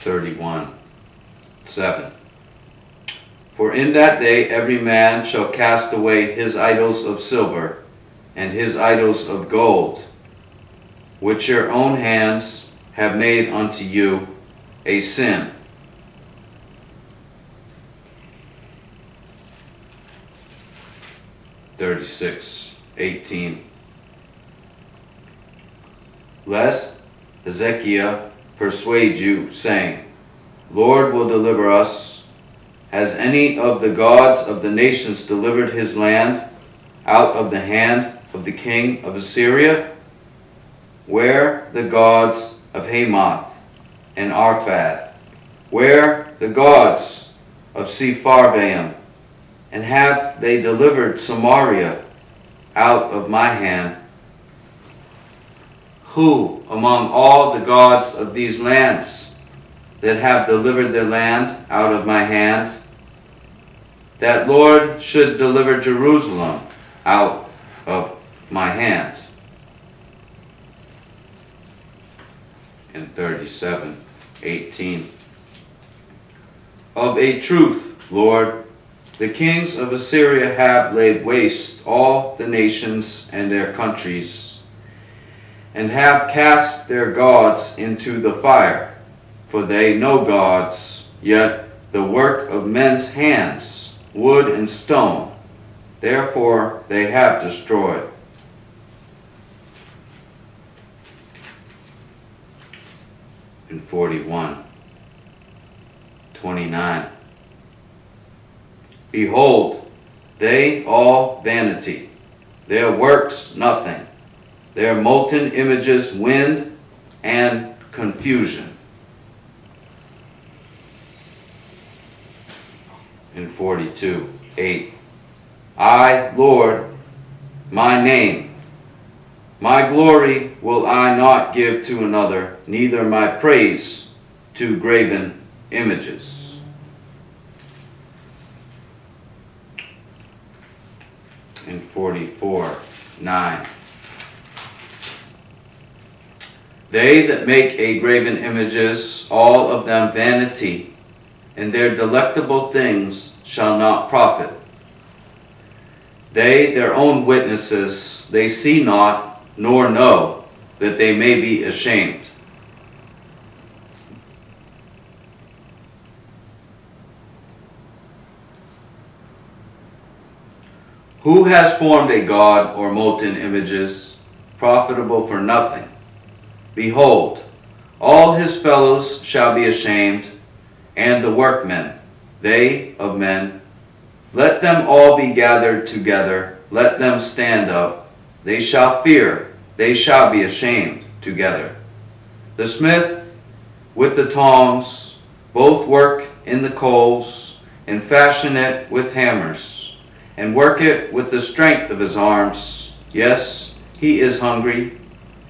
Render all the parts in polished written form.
31:7. For in that day every man shall cast away his idols of silver and his idols of gold, which your own hands have made unto you a sin. (36:18). Lest Hezekiah persuade you, saying, Lord will deliver us. Has any of the gods of the nations delivered his land out of the hand of the king of Assyria? Where the gods of Hamath and Arphad? Where the gods of Sepharvaim? And have they delivered Samaria out of my hand? Who among all the gods of these lands that have delivered their land out of my hand, that Lord should deliver Jerusalem out of my hand? In 37:18. Of a truth, Lord, the kings of Assyria have laid waste all the nations and their countries, and have cast their gods into the fire, for they know gods, yet the work of men's hands, wood and stone, therefore they have destroyed. In 41:29. Behold, they all vanity, their works nothing, their molten images wind and confusion. In 42:8. I, Lord, my name, my glory will I not give to another, neither my praise to graven images. In 44:9. They that make a graven images, all of them vanity, and their delectable things shall not profit. They, their own witnesses, they see not, nor know, that they may be ashamed. Who has formed a god or molten images, profitable for nothing? Behold, all his fellows shall be ashamed, and the workmen, they of men. Let them all be gathered together, let them stand up. They shall fear, they shall be ashamed together. The smith with the tongs, both work in the coals, and fashion it with hammers, and work it with the strength of his arms. Yes, he is hungry,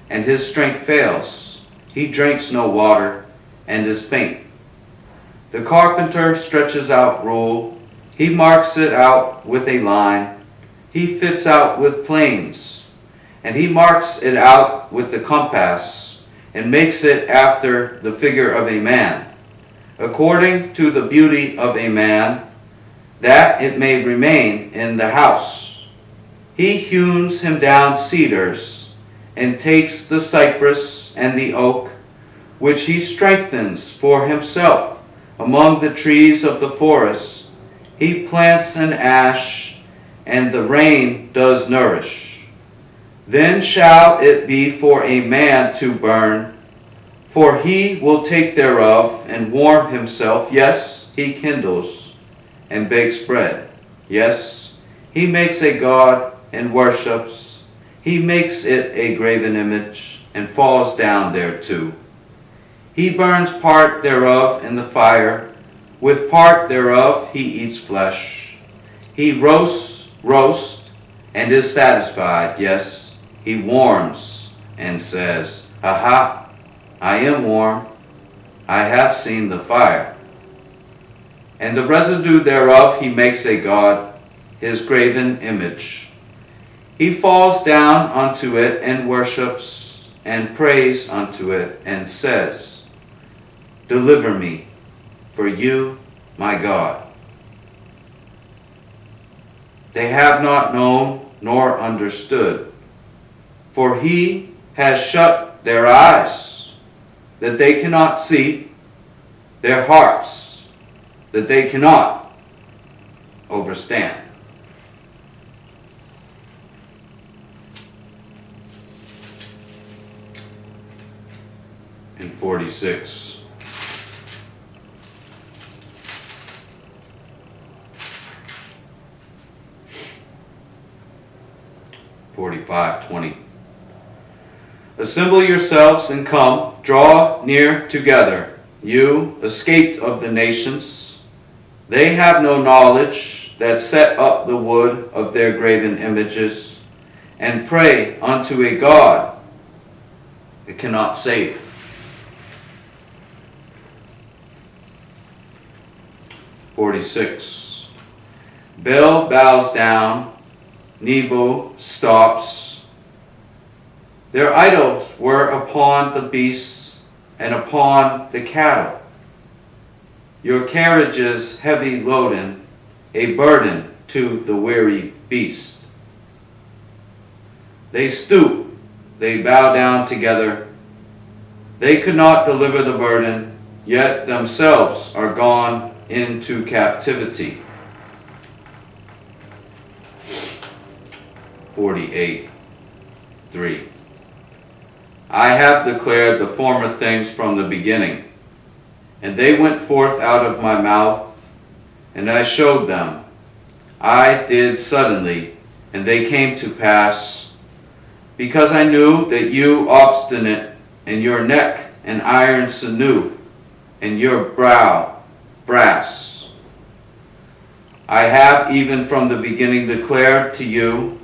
and his strength fails. He drinks no water, and is faint. The carpenter stretches out rule. He marks it out with a line. He fits out with planes, and he marks it out with the compass, and makes it after the figure of a man, according to the beauty of a man, that it may remain in the house. He hews him down cedars, and takes the cypress and the oak, which he strengthens for himself among the trees of the forest. He plants an ash, and the rain does nourish. Then shall it be for a man to burn, for he will take thereof and warm himself. Yes, he kindles and bakes bread. Yes, he makes a god and worships. He makes it a graven image and falls down thereto. He burns part thereof in the fire. With part thereof he eats flesh. He roasts, and is satisfied. Yes, he warms and says, Aha, I am warm. I have seen the fire. And the residue thereof he makes a god, his graven image. He falls down unto it and worships, and prays unto it, and says, deliver me, for you, my God. They have not known nor understood, for he has shut their eyes, that they cannot see, their hearts, that they cannot understand. In 46. 45:20. Assemble yourselves and come, draw near together, you escaped of the nations. They have no knowledge that set up the wood of their graven images, and pray unto a God that cannot save. (46) Baal bows down, Nebo stops. Their idols were upon the beasts and upon the cattle. Your carriages heavy loaden, a burden to the weary beast. They stoop, they bow down together. They could not deliver the burden, yet themselves are gone into captivity. 48:3. I have declared the former things from the beginning, and they went forth out of my mouth, and I showed them. I did suddenly, and they came to pass, because I knew that you obstinate, and your neck an iron sinew, and your brow brass. I have even from the beginning declared to you,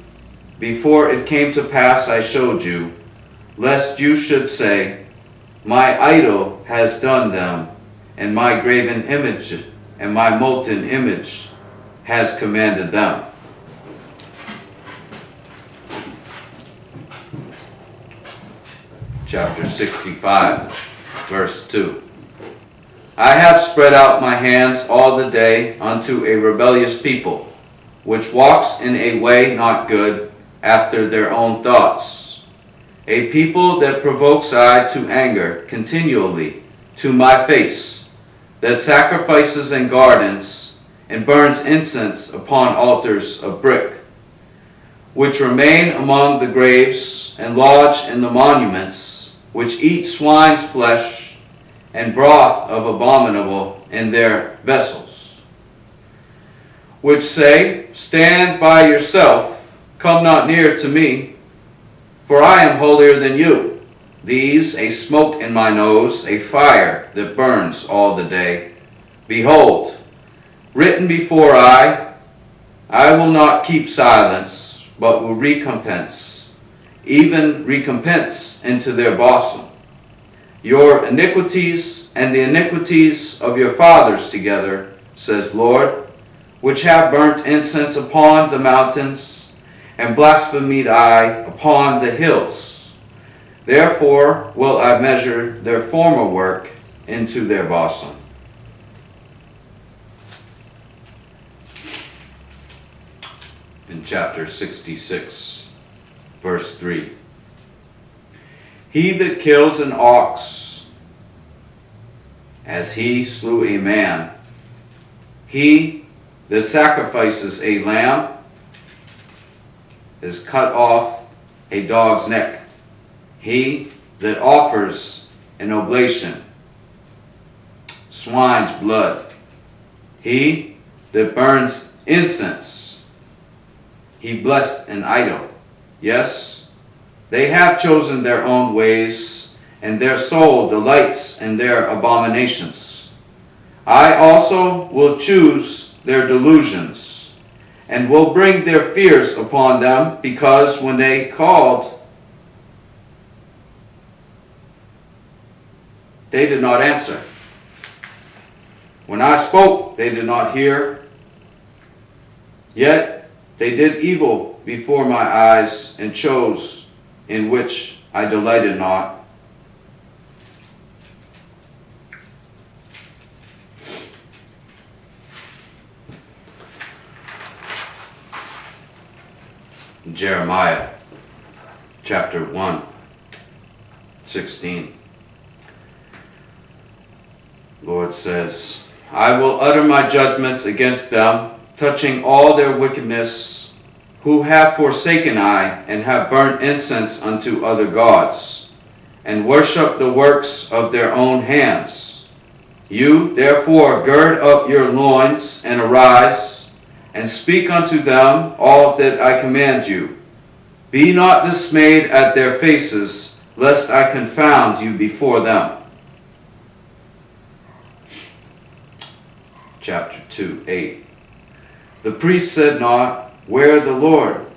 before it came to pass I showed you, lest you should say, my idol has done them, and my graven image and my molten image has commanded them. Chapter 65, verse 2. I have spread out my hands all the day unto a rebellious people, which walks in a way not good, after their own thoughts. A people that provokes I to anger continually to my face, that sacrifices in gardens, and burns incense upon altars of brick, which remain among the graves, and lodge in the monuments, which eat swine's flesh, and broth of abominable in their vessels, which say, stand by yourself, come not near to me, for I am holier than you. These, a smoke in my nose, a fire that burns all the day. Behold, written before I will not keep silence, but will recompense, even recompense into their bosom. Your iniquities and the iniquities of your fathers together, says Lord, which have burnt incense upon the mountains, and blasphemed I upon the hills. Therefore will I measure their former work into their bosom. In chapter 66, verse 3. He that kills an ox, as he slew a man, he that sacrifices a lamb, is cut off a dog's neck. He that offers an oblation, swine's blood. He that burns incense, he blessed an idol. Yes, they have chosen their own ways, and their soul delights in their abominations. I also will choose their delusions, and will bring their fears upon them, because when they called, they did not answer. When I spoke, they did not hear. Yet they did evil before my eyes, and chose in which I delighted not. Jeremiah chapter 1, 16. Lord says, I will utter my judgments against them, touching all their wickedness, who have forsaken I, and have burnt incense unto other gods, and worship the works of their own hands. You, therefore, gird up your loins, and arise, and speak unto them all that I command you. Be not dismayed at their faces, lest I confound you before them. Chapter 2, 8. The priest said not, Where the Lord?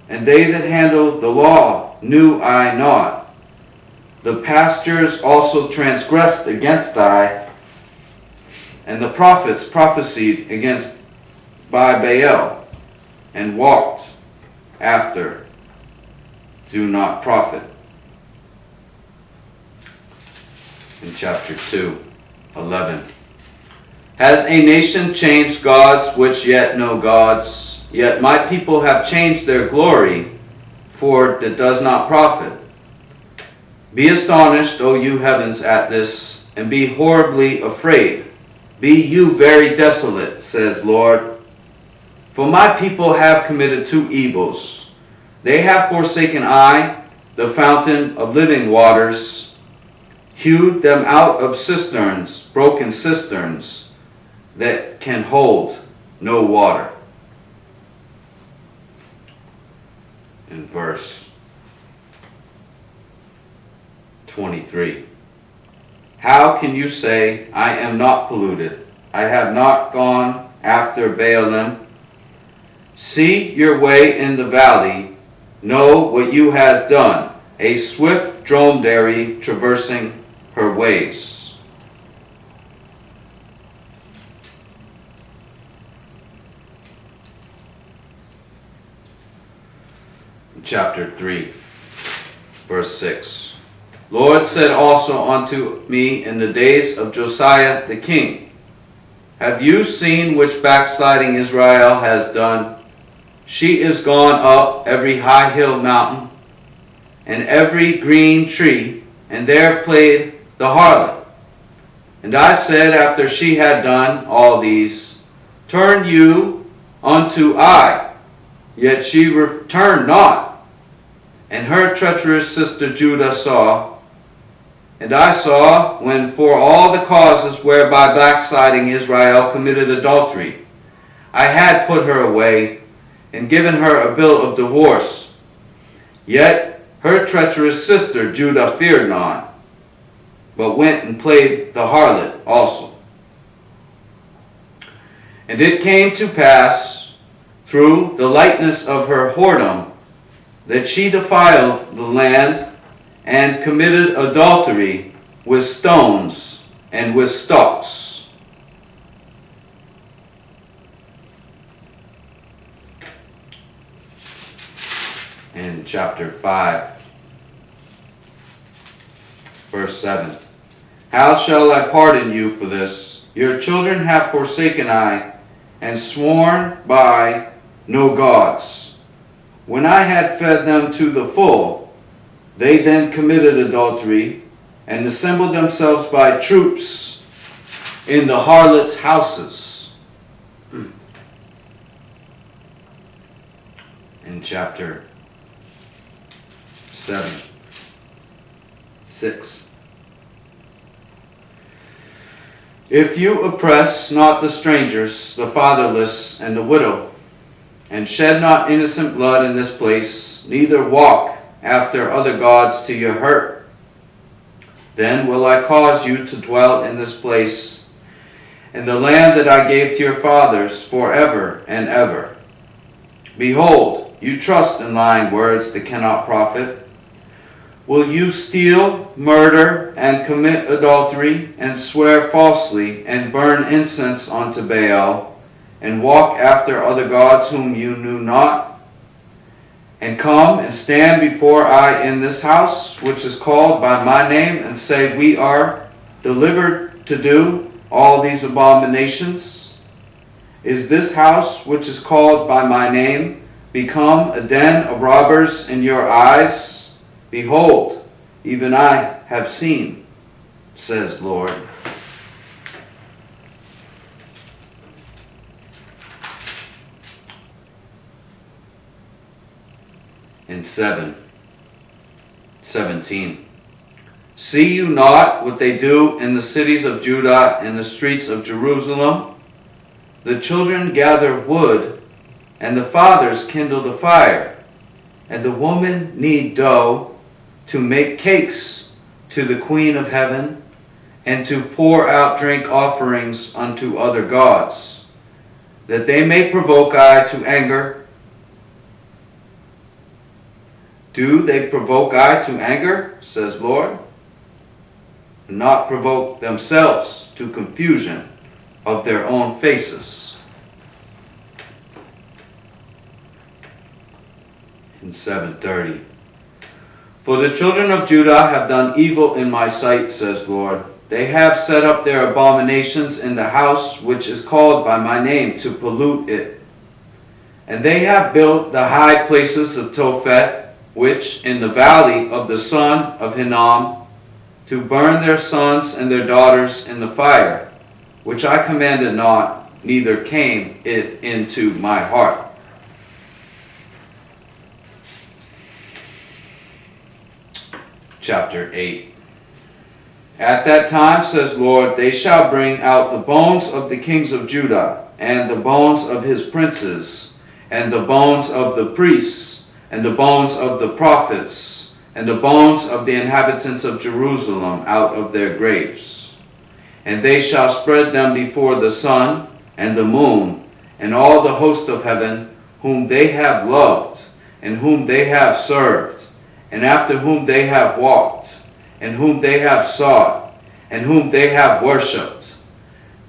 And they that handle the law knew I not. The pastors also transgressed against I, and the prophets prophesied against by Baal, and walked after, do not profit. In chapter 2, 11. Has a nation changed gods which yet no gods? Yet my people have changed their glory, for it does not profit. Be astonished, O you heavens, at this, and be horribly afraid. Be you very desolate, says Lord. For my people have committed two evils. They have forsaken I, the fountain of living waters, hewed them out of cisterns, broken cisterns, that can hold no water. In verse 23. How can you say, I am not polluted? I have not gone after Baalim. See your way in the valley. Know what you has done. A swift dromedary traversing her ways. Chapter 3, verse 6. Lord said also unto me in the days of Josiah the king, Have you seen which backsliding Israel has done? She is gone up every high hill mountain, and every green tree, and there played the harlot. And I said, after she had done all these, Turn you unto I, yet she returned not. And her treacherous sister Judah saw, and I saw, when for all the causes whereby backsliding Israel committed adultery, I had put her away, and given her a bill of divorce. Yet her treacherous sister Judah feared not, but went and played the harlot also. And it came to pass, through the lightness of her whoredom, that she defiled the land and committed adultery with stones and with stocks. In chapter 5, verse 7. How shall I pardon you for this? Your children have forsaken I, and sworn by no gods. When I had fed them to the full, they then committed adultery, and assembled themselves by troops in the harlots' houses. In chapter 7, 6. If you oppress not the strangers, the fatherless, and the widow, and shed not innocent blood in this place, neither walk after other gods to your hurt, then will I cause you to dwell in this place, in the land that I gave to your fathers forever and ever. Behold, you trust in lying words that cannot profit. Will you steal, murder, and commit adultery, and swear falsely, and burn incense unto Baal, and walk after other gods whom you knew not, and come and stand before I in this house, which is called by my name, and say, We are delivered to do all these abominations? Is this house, which is called by my name, become a den of robbers in your eyes? Behold, even I have seen, says Lord. In 17. See you not what they do in the cities of Judah and the streets of Jerusalem? The children gather wood, and the fathers kindle the fire, and the women knead dough to make cakes to the Queen of Heaven, and to pour out drink offerings unto other gods, that they may provoke I to anger. Do they provoke I to anger, says Lord? Not provoke themselves to confusion of their own faces. In 7:30. For the children of Judah have done evil in my sight, says Lord. They have set up their abominations in the house which is called by my name to pollute it. And they have built the high places of Tophet, which in the valley of the son of Hinnom, to burn their sons and their daughters in the fire, which I commanded not, neither came it into my heart. Chapter 8. At that time, says Lord, they shall bring out the bones of the kings of Judah, and the bones of his princes, and the bones of the priests, and the bones of the prophets, and the bones of the inhabitants of Jerusalem out of their graves. And they shall spread them before the sun and the moon, and all the host of heaven, whom they have loved, and whom they have served, and after whom they have walked, and whom they have sought, and whom they have worshipped.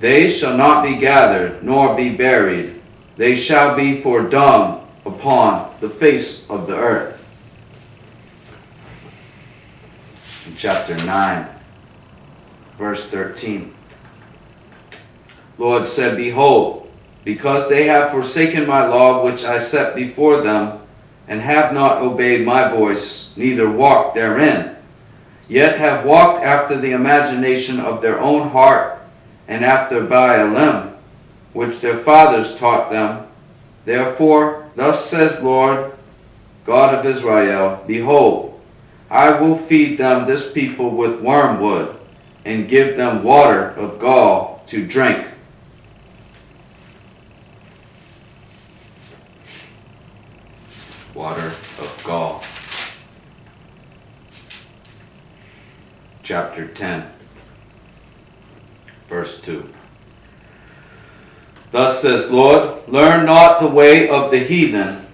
They shall not be gathered, nor be buried. They shall be for dung upon the face of the earth. In chapter 9, verse 13. Lord said, Behold, because they have forsaken my law which I set before them, and have not obeyed my voice, neither walked therein, yet have walked after the imagination of their own heart, and after Baalim, which their fathers taught them. Therefore, thus says Lord, God of Israel, Behold, I will feed them, this people, with wormwood, and give them water of gall to drink. Water of gall. Chapter 10, verse 2. Thus says Lord, learn not the way of the heathen,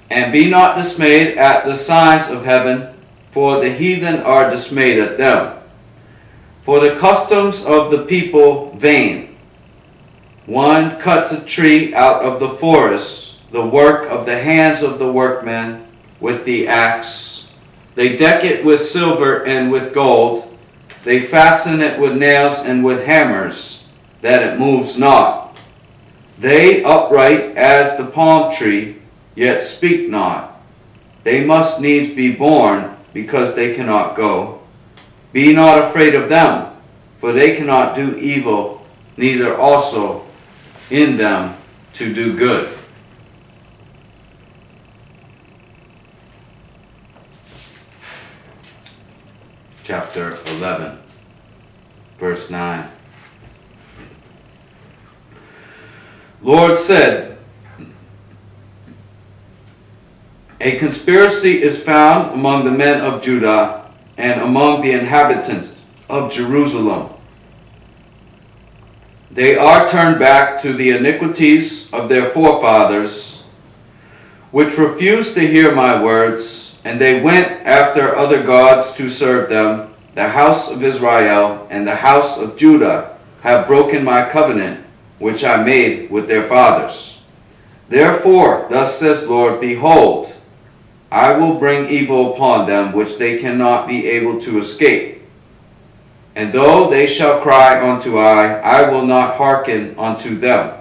and be not dismayed at the signs of heaven, for the heathen are dismayed at them. For the customs of the people vain. One cuts a tree out of the forest, the work of the hands of the workmen, with the axe. They deck it with silver and with gold. They fasten it with nails and with hammers, that it moves not. They upright as the palm tree, yet speak not. They must needs be born, because they cannot go. Be not afraid of them, for they cannot do evil, neither also in them to do good. Chapter 11, verse 9. Lord said, a conspiracy is found among the men of Judah and among the inhabitants of Jerusalem. They are turned back to the iniquities of their forefathers, which refused to hear my words, and they went after other gods to serve them. The house of Israel and the house of Judah have broken my covenant, which I made with their fathers. Therefore, thus says Lord, Behold, I will bring evil upon them, which they cannot be able to escape. And though they shall cry unto I will not hearken unto them.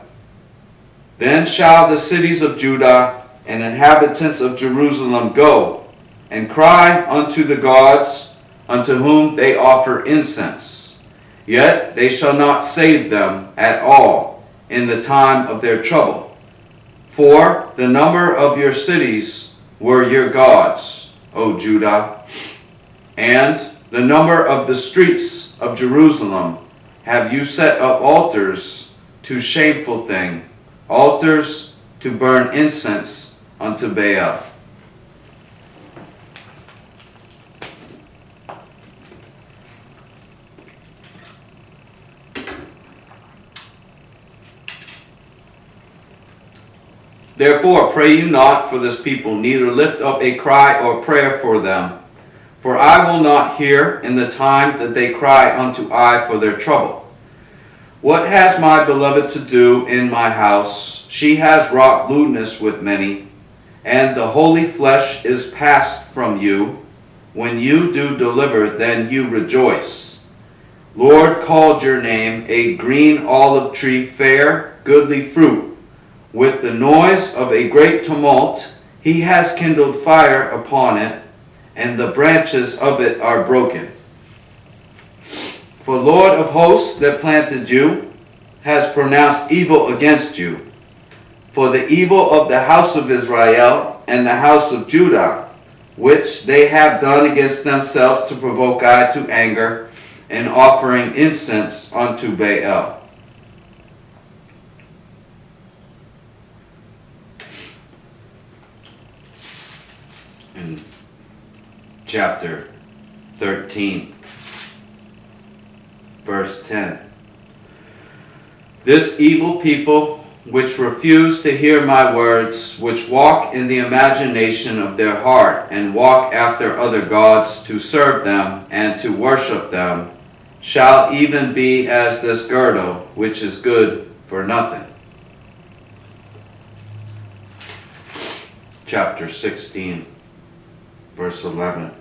Then shall the cities of Judah and inhabitants of Jerusalem, go, and cry unto the gods, unto whom they offer incense. Yet they shall not save them at all in the time of their trouble. For the number of your cities were your gods, O Judah, and the number of the streets of Jerusalem have you set up altars to shameful thing, altars to burn incense unto Baal. Therefore pray you not for this people, neither lift up a cry or prayer for them. For I will not hear in the time that they cry unto I for their trouble. What has my beloved to do in my house? She has wrought lewdness with many, and the holy flesh is passed from you. When you do deliver, then you rejoice. Lord called your name a green olive tree, fair, goodly fruit. With the noise of a great tumult, he has kindled fire upon it, and the branches of it are broken. For Lord of hosts that planted you has pronounced evil against you. For the evil of the house of Israel and the house of Judah, which they have done against themselves to provoke I to anger, and offering incense unto Baal. In chapter 13, verse 10. This evil people, which refuse to hear my words, which walk in the imagination of their heart, and walk after other gods to serve them and to worship them, shall even be as this girdle, which is good for nothing. Chapter 16, verse 11.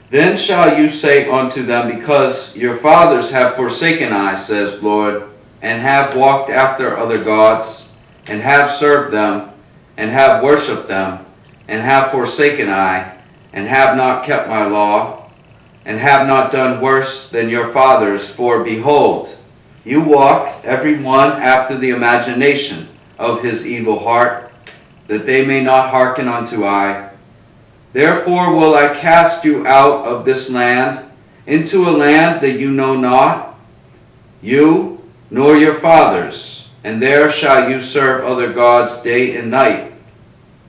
Then shall you say unto them, because your fathers have forsaken I, says Lord, and have walked after other gods, and have served them, and have worshipped them, and have forsaken I, and have not kept my law, and have not done worse than your fathers. For behold, you walk every one after the imagination of his evil heart, that they may not hearken unto I. Therefore will I cast you out of this land, into a land that you know not, you nor your fathers, and there shall you serve other gods day and night,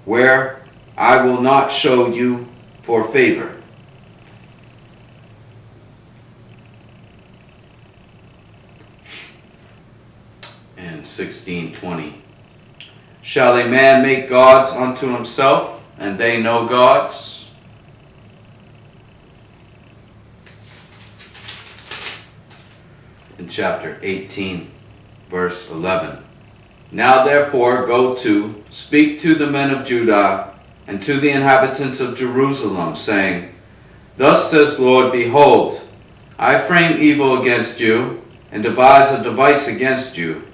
where I will not show you for favor. And 16:20. Shall a man make gods unto himself, and they no gods? In chapter 18, verse 11. Now therefore go to, speak to the men of Judah, and to the inhabitants of Jerusalem, saying, Thus says the Lord, behold, I frame evil against you, and devise a device against you.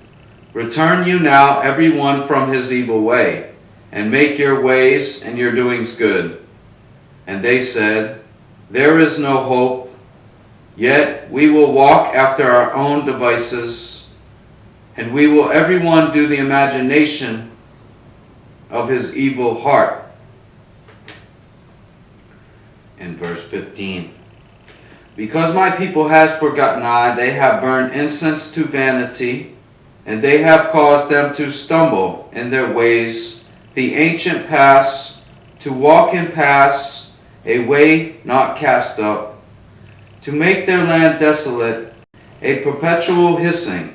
Return you now every one from his evil way, and make your ways and your doings good. And they said, There is no hope, yet we will walk after our own devices, and we will every one do the imagination of his evil heart. In verse 15. Because my people has forgotten I, they have burned incense to vanity, and they have caused them to stumble in their ways, the ancient paths, to walk in paths, a way not cast up, to make their land desolate, a perpetual hissing.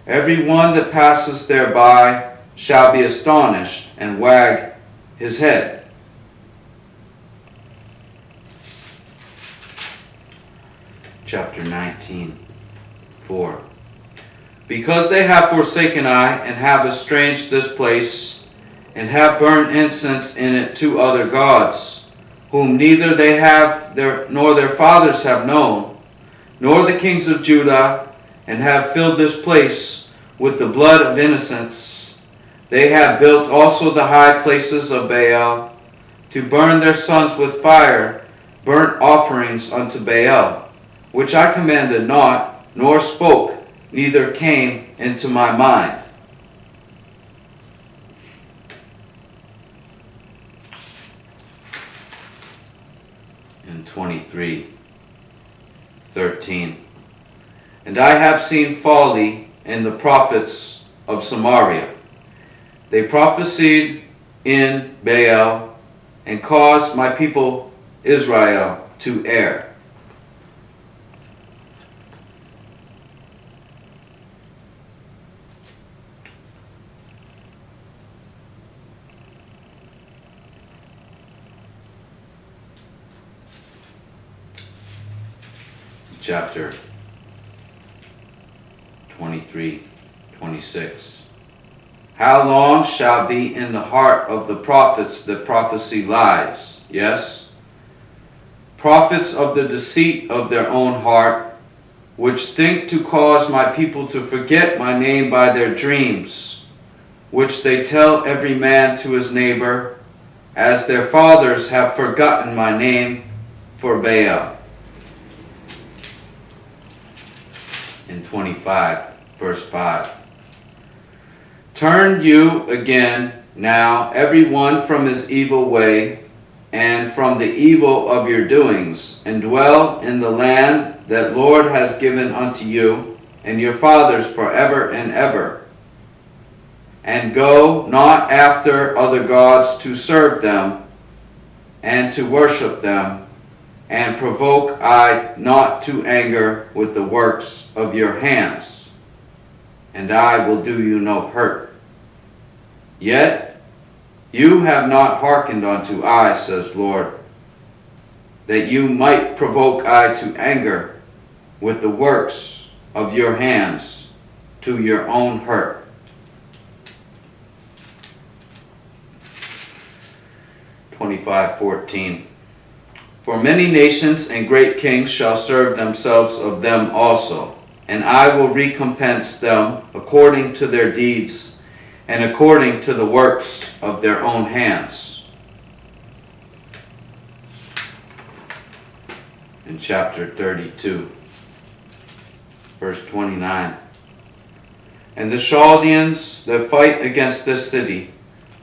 Every one that passes thereby shall be astonished and wag his head. Chapter 19, 4. Because they have forsaken I, and have estranged this place, and have burned incense in it to other gods, whom neither they have nor their fathers have known, nor the kings of Judah, and have filled this place with the blood of innocents. They have built also the high places of Baal, to burn their sons with fire, burnt offerings unto Baal, which I commanded not, nor spoke, neither came into my mind. In 23:13. And I have seen folly in the prophets of Samaria. They prophesied in Baal and caused my people Israel to err. Chapter 23:26. How long shall be in the heart of the prophets that prophesy lies? Yes, prophets of the deceit of their own heart, which think to cause my people to forget my name by their dreams, which they tell every man to his neighbor, as their fathers have forgotten my name for Baal. In 25, verse 5. Turn you again now, every one from his evil way, and from the evil of your doings, and dwell in the land that Lord has given unto you and your fathers forever and ever. And go not after other gods to serve them, and to worship them, and provoke I not to anger with the works of your hands, and I will do you no hurt. Yet you have not hearkened unto I, says Lord, that you might provoke I to anger with the works of your hands to your own hurt. (25:14). For many nations and great kings shall serve themselves of them also, and I will recompense them according to their deeds and according to the works of their own hands. In chapter 32, verse 29. And the Chaldeans that fight against this city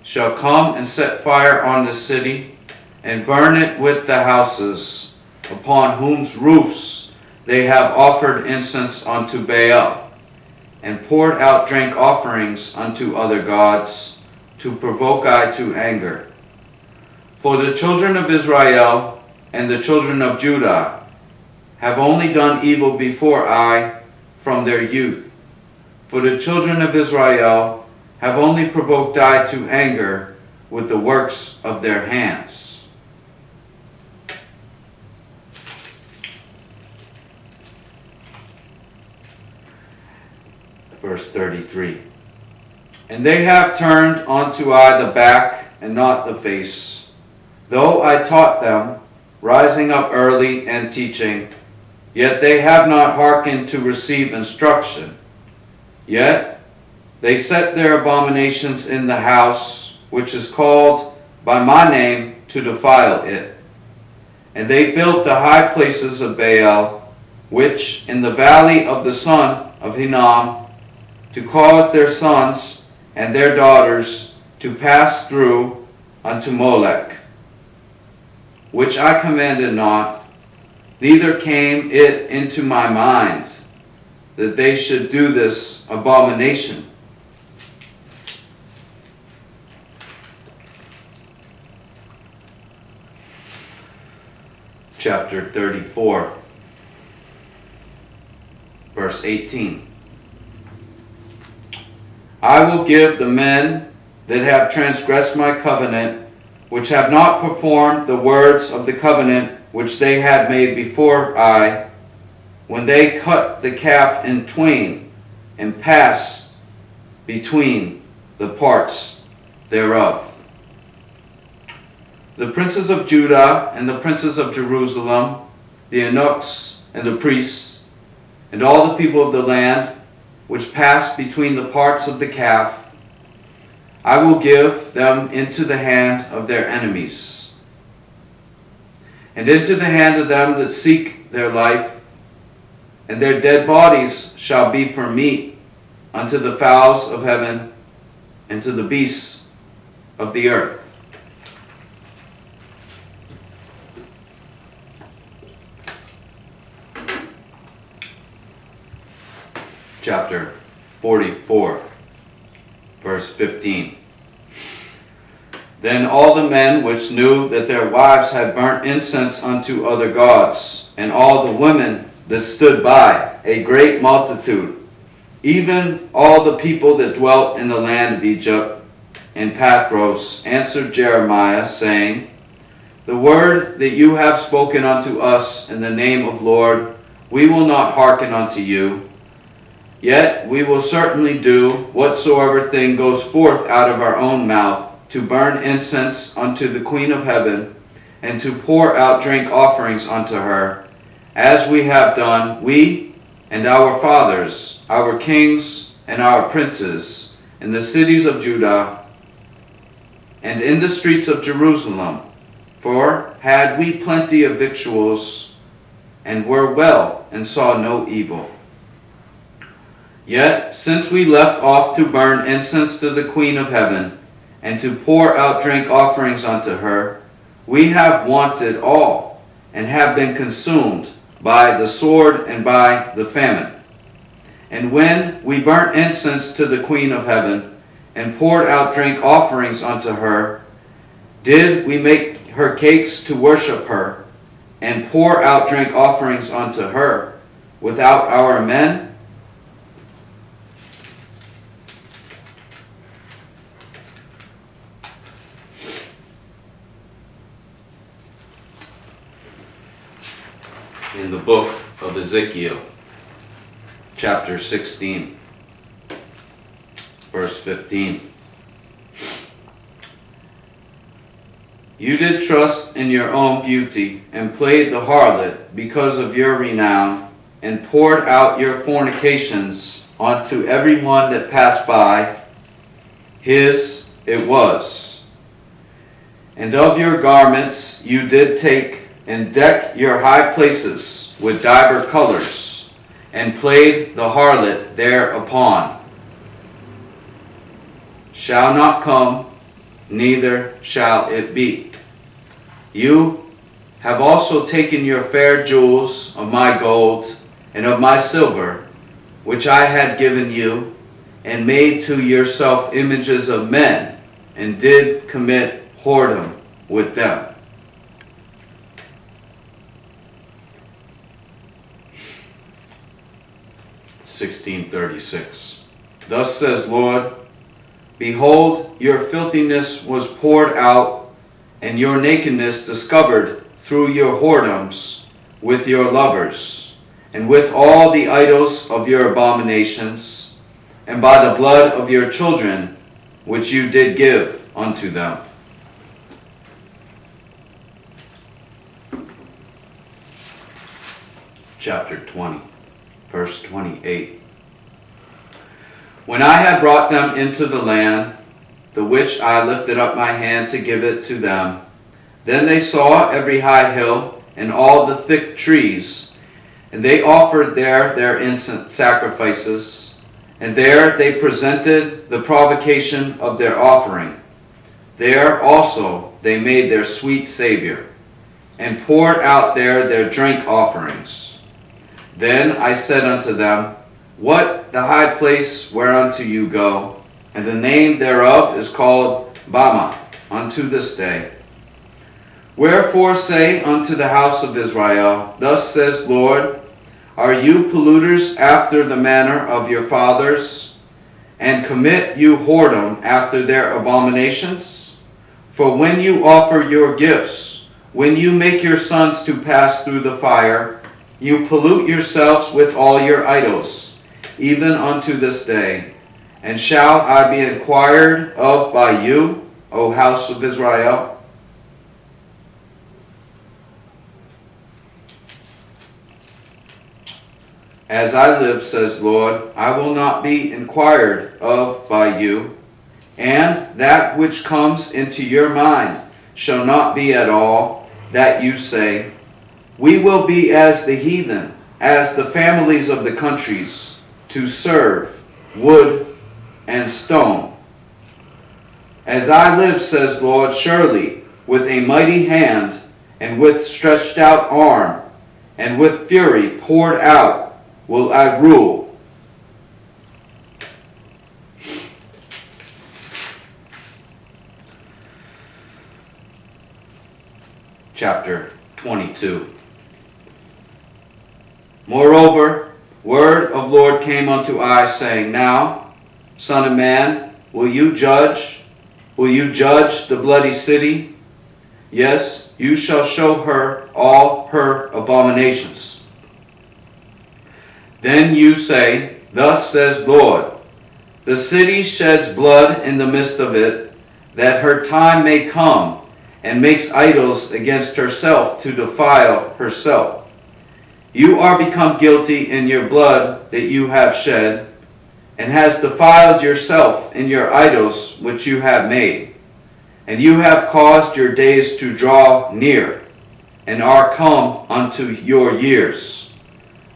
shall come and set fire on the city, and burn it with the houses, upon whose roofs they have offered incense unto Baal, and poured out drink offerings unto other gods, to provoke I to anger. For the children of Israel and the children of Judah have only done evil before I from their youth. For the children of Israel have only provoked I to anger with the works of their hands. Verse 33. And they have turned unto I the back and not the face, though I taught them, rising up early and teaching, yet they have not hearkened to receive instruction. Yet they set their abominations in the house, which is called by my name, to defile it. And they built the high places of Baal, which in the valley of the son of Hinnom, to cause their sons and their daughters to pass through unto Molech, which I commanded not, neither came it into my mind that they should do this abomination. Chapter 34, verse 18. I will give the men that have transgressed my covenant, which have not performed the words of the covenant which they had made before I, when they cut the calf in twain and passed between the parts thereof. The princes of Judah and the princes of Jerusalem, the eunuchs and the priests, and all the people of the land, which passed between the parts of the calf, I will give them into the hand of their enemies, and into the hand of them that seek their life, and their dead bodies shall be for meat unto the fowls of heaven and to the beasts of the earth. Chapter 44, verse 15. Then all the men which knew that their wives had burnt incense unto other gods, and all the women that stood by, a great multitude, even all the people that dwelt in the land of Egypt and Pathros, answered Jeremiah, saying, The word that you have spoken unto us in the name of Lord, we will not hearken unto you. Yet we will certainly do whatsoever thing goes forth out of our own mouth, to burn incense unto the Queen of Heaven, and to pour out drink offerings unto her, as we have done, we and our fathers, our kings and our princes, in the cities of Judah and in the streets of Jerusalem. For had we plenty of victuals, and were well, and saw no evil. Yet, since we left off to burn incense to the Queen of Heaven, and to pour out drink offerings unto her, we have wanted all, and have been consumed by the sword and by the famine. And when we burnt incense to the Queen of Heaven, and poured out drink offerings unto her, did we make her cakes to worship her, and pour out drink offerings unto her, without our men? In the book of Ezekiel, chapter 16, verse 15. You did trust in your own beauty, and played the harlot because of your renown, and poured out your fornications unto every one that passed by. His it was. And of your garments you did take, and deck your high places with divers colors, and played the harlot thereupon. Shall not come, neither shall it be. You have also taken your fair jewels of my gold and of my silver, which I had given you, and made to yourself images of men, and did commit whoredom with them. (1636). Thus says Lord, Behold, your filthiness was poured out, and your nakedness discovered through your whoredoms with your lovers, and with all the idols of your abominations, and by the blood of your children, which you did give unto them. Chapter 20, verse 28. When I had brought them into the land, the which I lifted up my hand to give it to them, then they saw every high hill and all the thick trees, and they offered there their incense sacrifices, and there they presented the provocation of their offering. There also they made their sweet Savior, and poured out there their drink offerings. Then I said unto them, What the high place whereunto you go, and the name thereof is called Bama unto this day. Wherefore say unto the house of Israel, Thus says Lord, Are you polluters after the manner of your fathers, and commit you whoredom after their abominations? For when you offer your gifts, when you make your sons to pass through the fire, you pollute yourselves with all your idols, even unto this day. And shall I be inquired of by you, O house of Israel? As I live, says Lord, I will not be inquired of by you. And that which comes into your mind shall not be at all that you say, we will be as the heathen, as the families of the countries, to serve wood and stone. As I live, says Lord, surely with a mighty hand, and with stretched out arm, and with fury poured out, will I rule. Chapter 22. Moreover, word of Lord came unto I, saying, Now, Son of man, will you judge? Will you judge the bloody city? Yes, you shall show her all her abominations. Then you say, Thus says Lord, the city sheds blood in the midst of it, that her time may come, and makes idols against herself to defile herself. You are become guilty in your blood that you have shed, and has defiled yourself in your idols which you have made. And you have caused your days to draw near, and are come unto your years.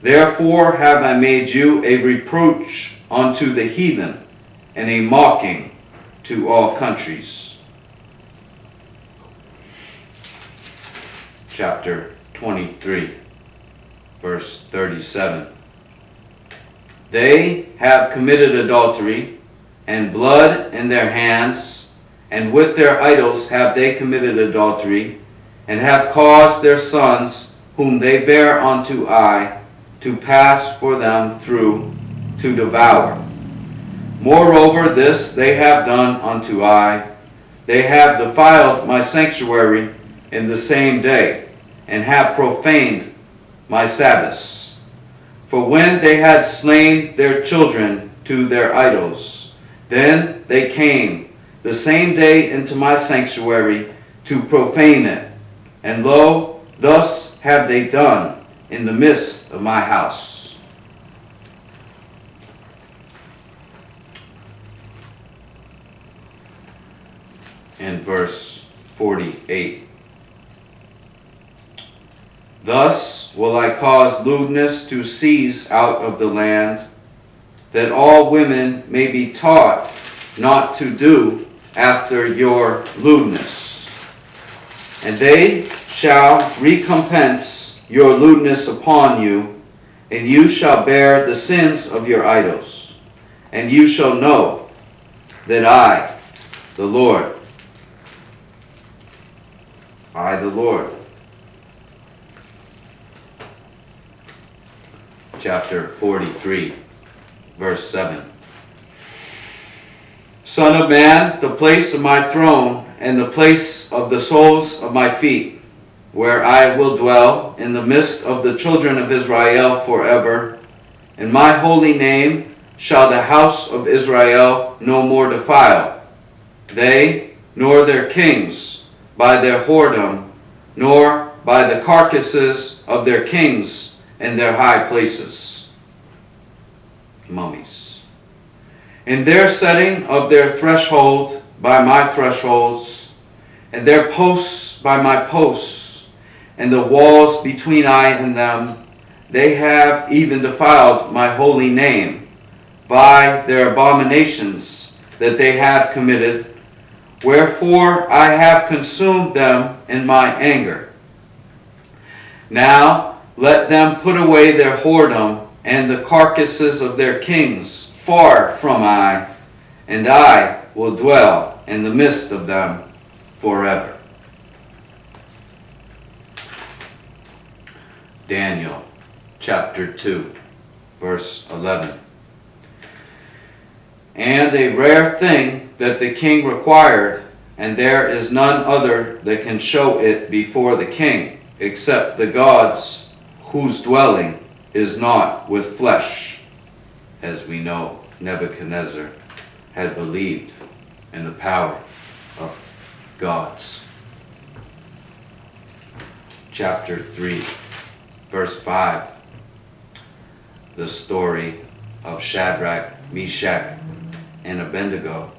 Therefore have I made you a reproach unto the heathen, and a mocking to all countries. Chapter 23, verse 37. They have committed adultery, and blood in their hands, and with their idols have they committed adultery, and have caused their sons, whom they bear unto I, to pass for them through, to devour. Moreover, this they have done unto I. They have defiled my sanctuary in the same day, and have profaned my Sabbaths. For when they had slain their children to their idols, then they came the same day into my sanctuary to profane it. And lo, thus have they done in the midst of my house. In verse 48. Thus will I cause lewdness to cease out of the land, that all women may be taught not to do after your lewdness. And they shall recompense your lewdness upon you, and you shall bear the sins of your idols. And you shall know that I, the Lord, Chapter 43, verse 7. Son of man, the place of my throne, and the place of the soles of my feet, where I will dwell in the midst of the children of Israel forever. In my holy name shall the house of Israel no more defile, they nor their kings, by their whoredom, nor by the carcasses of their kings and their high places. Mummies. In their setting of their threshold by my thresholds, and their posts by my posts, and the walls between I and them, they have even defiled my holy name by their abominations that they have committed. Wherefore I have consumed them in my anger. Now let them put away their whoredom and the carcasses of their kings far from I, and I will dwell in the midst of them forever. Daniel chapter 2, verse 11. And a rare thing that the king required, and there is none other that can show it before the king, except the gods whose dwelling is not with flesh, as we know Nebuchadnezzar had believed in the power of gods. Chapter 3, verse 5, the story of Shadrach, Meshach, and Abednego,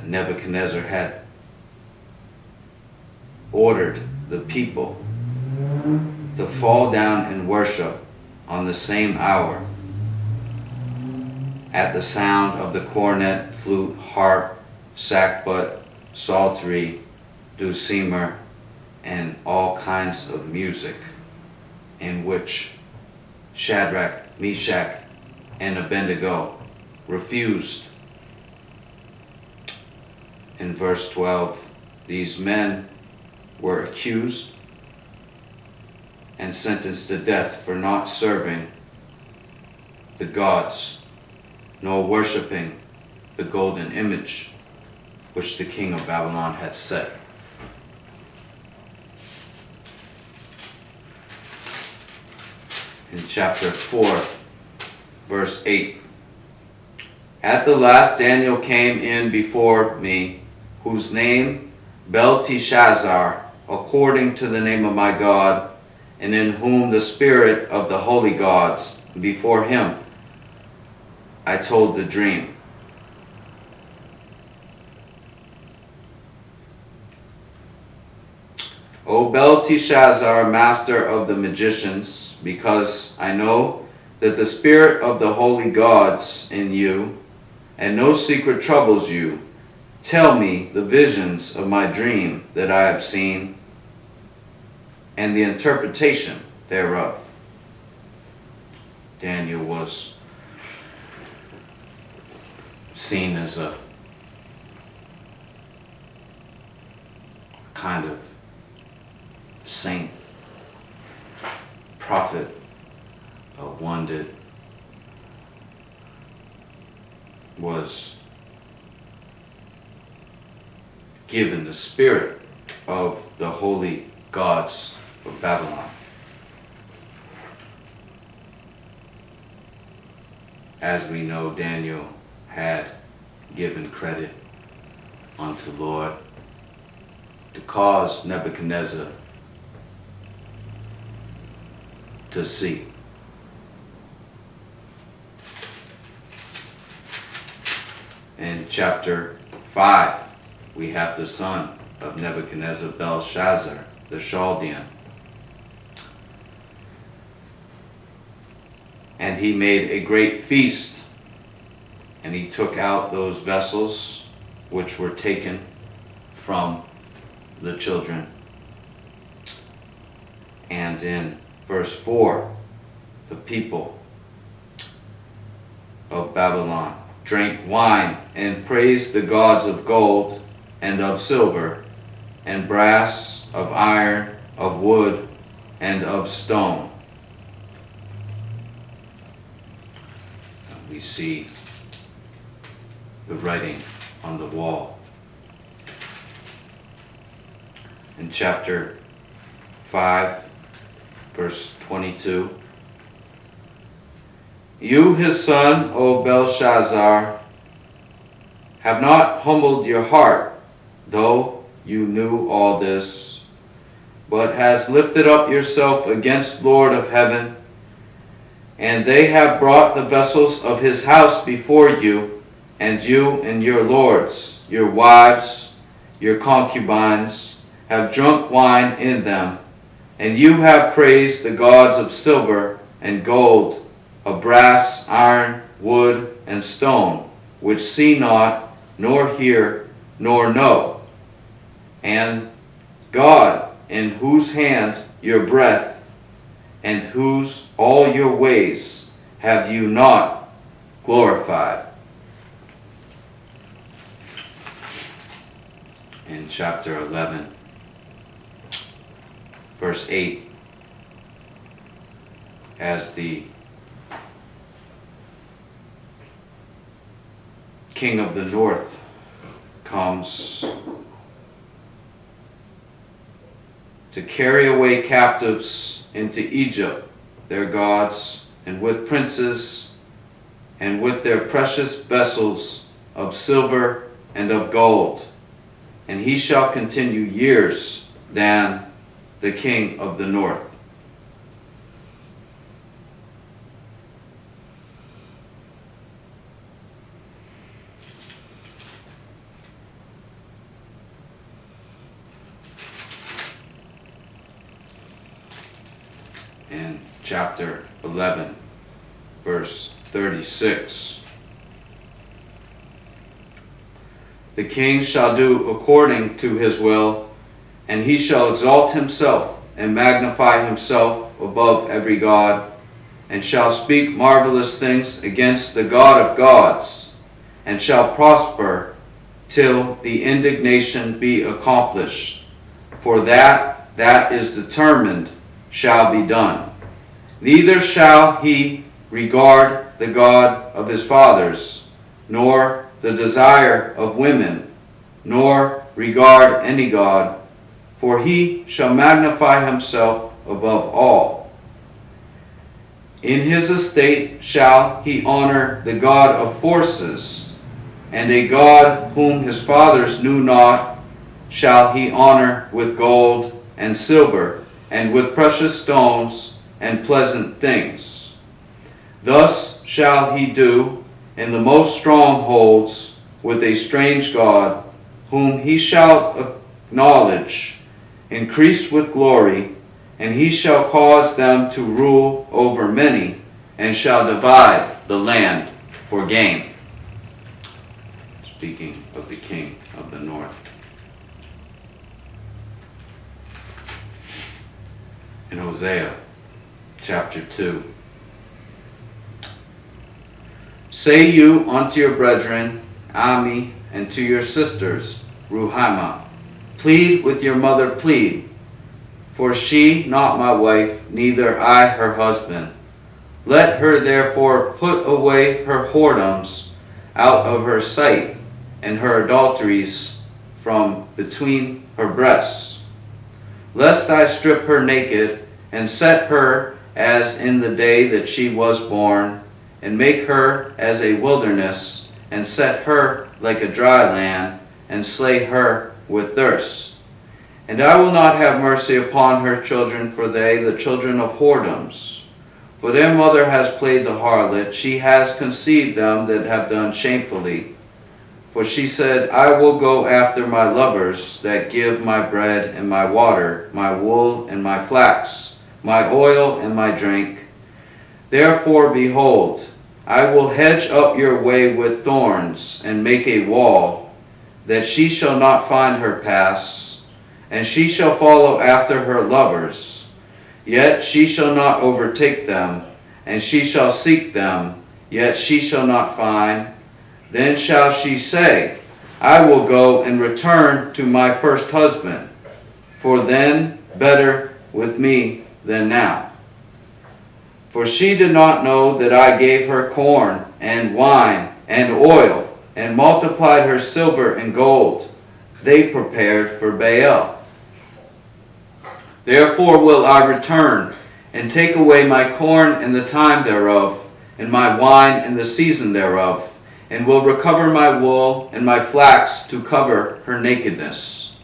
Nebuchadnezzar had ordered the people to fall down and worship on the same hour at the sound of the cornet, flute, harp, sackbut, psaltery, dulcimer, and all kinds of music, in which Shadrach, Meshach, and Abednego refused. In verse 12, these men were accused and sentenced to death for not serving the gods, nor worshiping the golden image which the king of Babylon had set. In chapter 4, verse 8, at the last Daniel came in before me, whose name Belteshazzar, according to the name of my God, and in whom the spirit of the holy gods. Before him I told the dream. O Belteshazzar, master of the magicians, because I know that the spirit of the holy gods in you, and no secret troubles you, tell me the visions of my dream that I have seen, and the interpretation thereof. Daniel was seen as a kind of saint, prophet, one that was given the spirit of the holy gods of Babylon. As we know, Daniel had given credit unto Lord to cause Nebuchadnezzar to see. In chapter 5, we have the son of Nebuchadnezzar, Belshazzar, the Chaldean. And he made a great feast, and he took out those vessels which were taken from the children. And in verse 4, the people of Babylon drank wine and praised the gods of gold and of silver and brass, of iron, of wood, and of stone. We see the writing on the wall. In chapter 5, verse 22, you, his son, O Belshazzar, have not humbled your heart, though you knew all this, but has lifted up yourself against Lord of heaven, and they have brought the vessels of his house before you, and you and your lords, your wives, your concubines, have drunk wine in them, and you have praised the gods of silver and gold, of brass, iron, wood, and stone, which see not, nor hear, nor know. And God, in whose hand your breath, and whose all your ways have you not glorified. In chapter 11, verse 8, as the king of the north comes to carry away captives into Egypt, their gods, and with princes, and with their precious vessels of silver and of gold. And he shall continue years than the king of the north. in chapter 11, verse 36. The king shall do according to his will, and he shall exalt himself and magnify himself above every god, and shall speak marvelous things against the God of gods, and shall prosper till the indignation be accomplished. For that is determined shall be done. Neither shall he regard the God of his fathers, nor the desire of women, nor regard any god, for he shall magnify himself above all. In his estate shall he honor the God of forces, and a god whom his fathers knew not shall he honor with gold and silver, and with precious stones and pleasant things. Thus shall he do in the most strongholds with a strange god, whom he shall acknowledge, increase with glory, and he shall cause them to rule over many, and shall divide the land for gain. Speaking of the king of the north. In Hosea chapter 2. Say you unto your brethren, Ami, and to your sisters, Ruhamah, plead with your mother, plead, for she not my wife, neither I her husband. Let her therefore put away her whoredoms out of her sight, and her adulteries from between her breasts. Lest I strip her naked, and set her as in the day that she was born, and make her as a wilderness, and set her like a dry land, and slay her with thirst. And I will not have mercy upon her children, for they, the children of whoredoms. For their mother has played the harlot, she has conceived them that have done shamefully. For she said, I will go after my lovers that give my bread and my water, my wool and my flax, my oil and my drink. Therefore, behold, I will hedge up your way with thorns, and make a wall, that she shall not find her paths, and she shall follow after her lovers. Yet she shall not overtake them, and she shall seek them, yet she shall not find. Then shall she say, I will go and return to my first husband, for then better with me than now. For she did not know that I gave her corn and wine and oil, and multiplied her silver and gold. They prepared for Baal. Therefore will I return, and take away my corn in the time thereof, and my wine in the season thereof, and will recover my wool and my flax to cover her nakedness.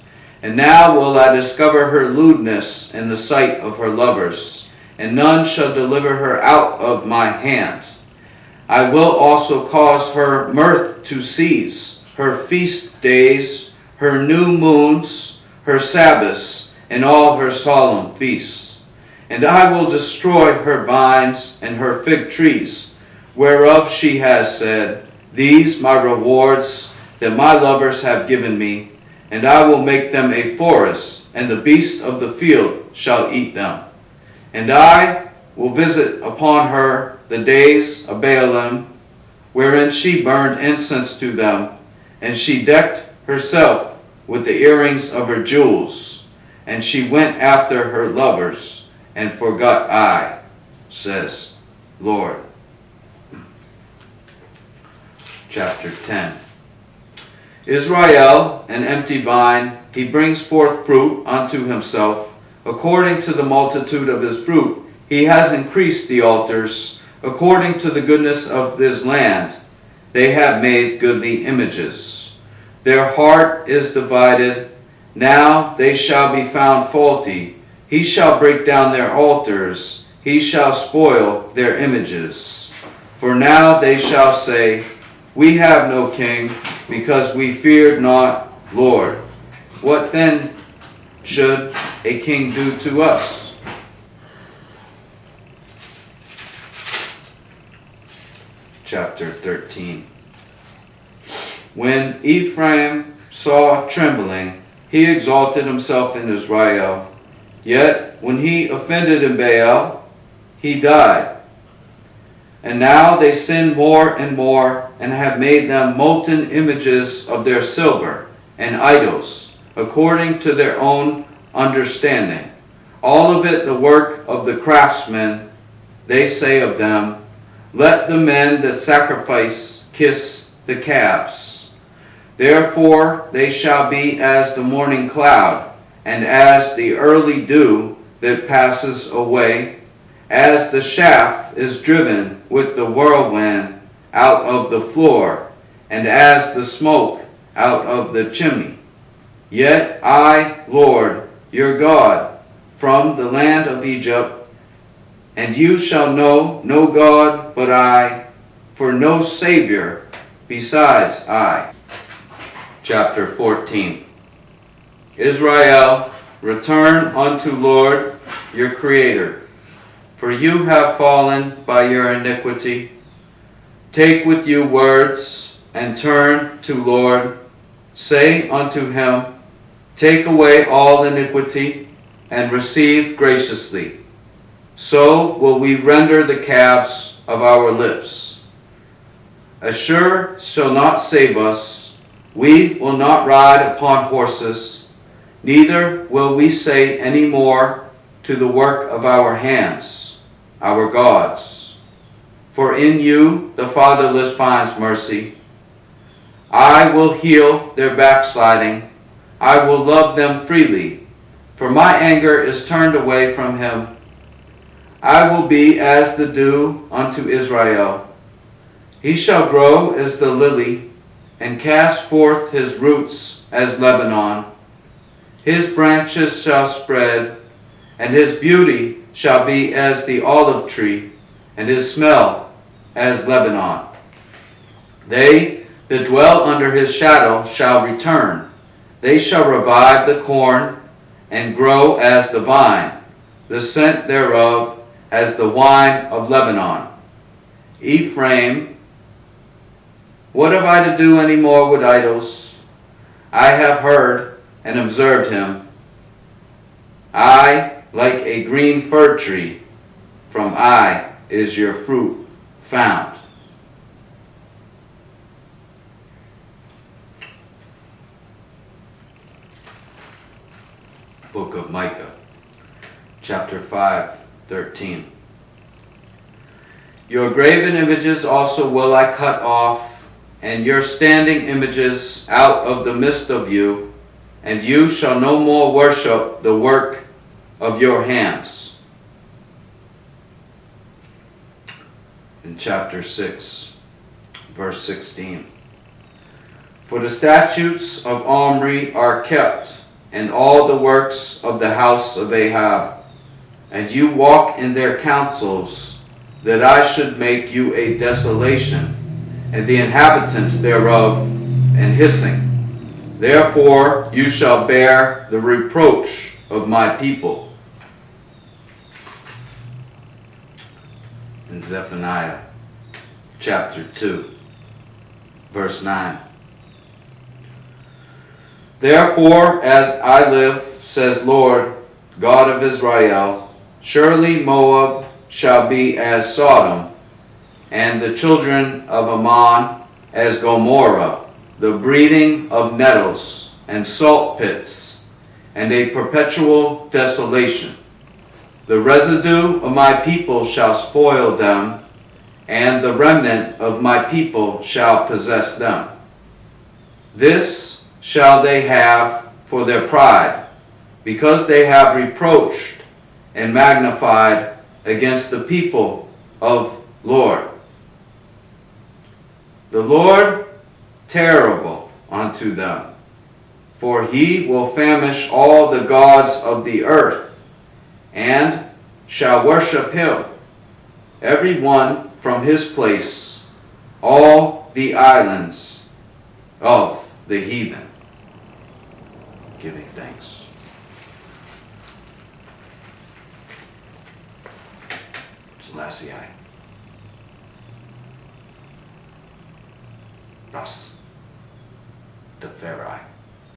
And now will I discover her lewdness in the sight of her lovers, and none shall deliver her out of my hand. I will also cause her mirth to cease, her feast days, her new moons, her Sabbaths, and all her solemn feasts. And I will destroy her vines and her fig trees, whereof she has said, These my rewards that my lovers have given me, and I will make them a forest, and the beasts of the field shall eat them. And I will visit upon her the days of Baalim, wherein she burned incense to them, and she decked herself with the earrings of her jewels, and she went after her lovers, and forgot I, says Lord. Chapter 10. Israel, an empty vine, he brings forth fruit unto himself. According to the multitude of his fruit, he has increased the altars. According to the goodness of this land, they have made goodly images. Their heart is divided. Now they shall be found faulty. He shall break down their altars. He shall spoil their images. For now they shall say, We have no king, because we feared not Lord. What then should a king do to us? chapter 13. When Ephraim saw trembling, he exalted himself in Israel. Yet when he offended in Baal, he died. And now they sin more and more, and have made them molten images of their silver and idols, according to their own understanding. All of it the work of the craftsmen. They say of them, let the men that sacrifice kiss the calves. Therefore they shall be as the morning cloud, and as the early dew that passes away, as the chaff is driven with the whirlwind out of the floor, and as the smoke out of the chimney. Yet I, Lord, your God, from the land of Egypt, and you shall know no God but I, for no Savior besides I. Chapter 14. Israel, return unto Lord your Creator, for you have fallen by your iniquity. Take with you words, and turn to Lord. Say unto him, take away all iniquity, and receive graciously. So will we render the calves of our lips. Assur shall not save us. We will not ride upon horses, neither will we say any more to the work of our hands, our gods. For in you the fatherless finds mercy. I will heal their backsliding. I will love them freely, for my anger is turned away from him. I will be as the dew unto Israel. He shall grow as the lily, and cast forth his roots as Lebanon. His branches shall spread, and his beauty shall be as the olive tree, and his smell as Lebanon. They that dwell under his shadow shall return. They shall revive the corn, and grow as the vine, the scent thereof as the wine of Lebanon. Ephraim, what have I to do any more with idols? I have heard and observed him. I, like a green fir tree, from I is your fruit found. Book of Micah, chapter 5:13. Your graven images also will I cut off, and your standing images out of the midst of you, and you shall no more worship the work of your hands. In chapter 6, verse 16. For the statutes of Omri are kept, and all the works of the house of Ahab, and you walk in their counsels, that I should make you a desolation, and the inhabitants thereof an hissing. Therefore you shall bear the reproach of my people. In Zephaniah chapter 2, verse 9. Therefore, as I live, says Lord, God of Israel, surely Moab shall be as Sodom, and the children of Ammon as Gomorrah, the breeding of nettles and salt pits, and a perpetual desolation. The residue of my people shall spoil them, and the remnant of my people shall possess them. This shall they have for their pride, because they have reproached and magnified against the people of Lord. The Lord terrible unto them, for he will famish all the gods of the earth, and shall worship him, every one from his place, all the islands of the heathen. Giving thanks. Selassie. rasreapsrasreaperiwitness.